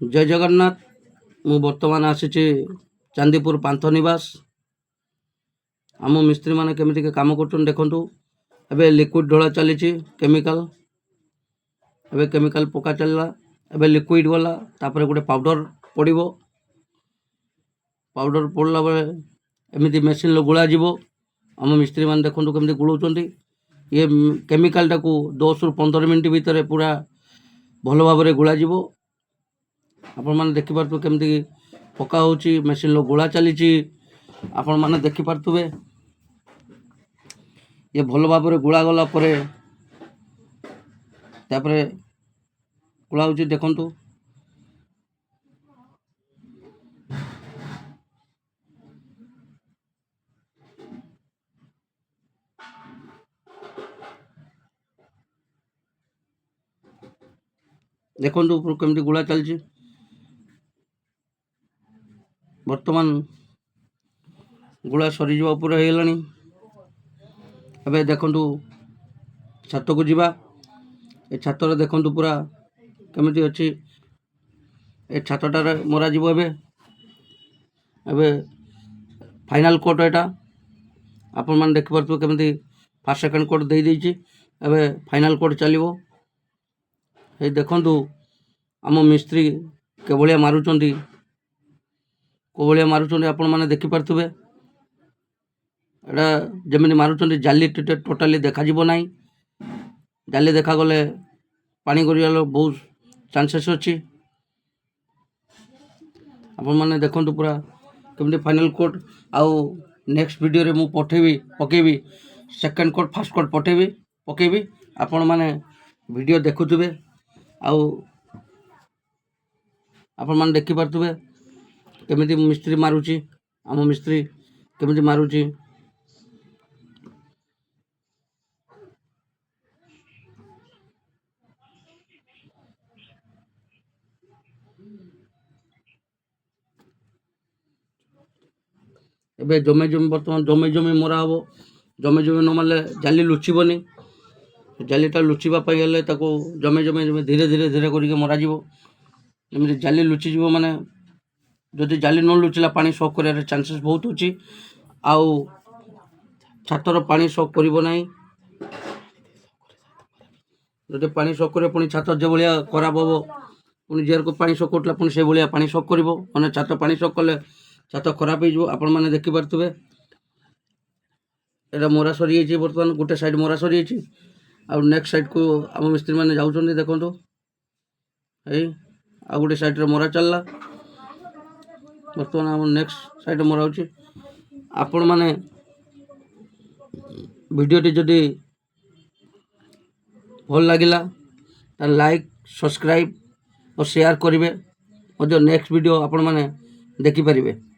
जय जगन्नाथ। मु बर्तमान आसी चांदीपुर पांथ निवास। आम मिस्त्री मैंने केमिति काम कर देखु। एबे लिक्विड ढोला चली केमिकल। एबे केमिकल पका चलला। एबे लिक्विड गला तापर गोटे पाउडर पड़ो। पाउडर पड़ला बेले एमती मेसीन गुड़ा जीव। आम मिस्त्री मैंने देखु केमती गुड़ाऊँ। ये केमिकल टाकू 10 ରୁ 15 मिनट भितर पूरा भल भाव में गुड़ा जीव। आपण मैंने देखिपे केमती पका हो मेसीन गुड़ा चली। आपण मैंने देखिपे ये भल भाव में गुड़ा गला गुड़ा हो देखु। देखु केमती गुड़ा चलची। बर्तमान गुड़ा सरीजा उपर होगलानी। एबे देखु छात को जीवा। ए छातर देखु पूरा केमिति अच्छी। ए छातटार मरा जीव। एबे फाइनल कोट एटा आपण मैंने देखिपे केमिति फर्स्ट सेकंड कोट दे देछि। एबे फाइनल कोट चलिवो। ए देखु आम मिस्त्री केभलिया मारुचंदी। कोभलिया मारुचंदी आपण मैंने देखिपे। एटा जमी मारुचंदी जाली टोटाली देखा जीव नाही। जाली देखा गले पानी गरियार बहुत चांसेस अच्छी। आपण मैंने देखु पूरा केमती फाइनल कोट। आउ नेक्स्ट वीडियो रे मु पकेबी सेकंड कोट फर्स्ट कोट पकेबी। आपण मैंने वीडियो देखुथिबे। आउ आपण मैंने देखिपे केमिति मिस्त्री मारुची। आम मिस्त्री केमिति मारुची। एबे जमे बर्तमान जमे मरा हम। जमे न मारे जाली लुचिबनी। जालीटा लुचिबापी जमे धीरे धीरे धीरे करके मरा जमी जाली लुचिज माने जदि जाली न लुचिला पानी शॉक कर चांसेस बहुत अच्छी। आउ छातर पानी शॉक करिवो नाही। जदि पानी शॉक करे पुणी छात जो भाया खराब हम। पुणी जेर को पानी शॉक करला पुणी से भाया पानी शॉक करिवो। माने छात पानी शॉक कले छात खराब हो। आपण मैंने देखिपे एटा मोरा सरी जाइए। बर्तमान गोटे साइड मोरा सरी जाइए। आउ नेक्स्ट साइड को आम मिस्त्री मैंने जाऊँ देखो। आ गोटे साइड रे मोरा चलला। बर्तमान आम नेक्स्ट साइड मोरा हो। आपण मैंने वीडियोटी जदि भल लगिला लाइक सब्सक्राइब और शेयर करेंगे। नेक्स्ट वीडियो आपण मैंने देखिपारे।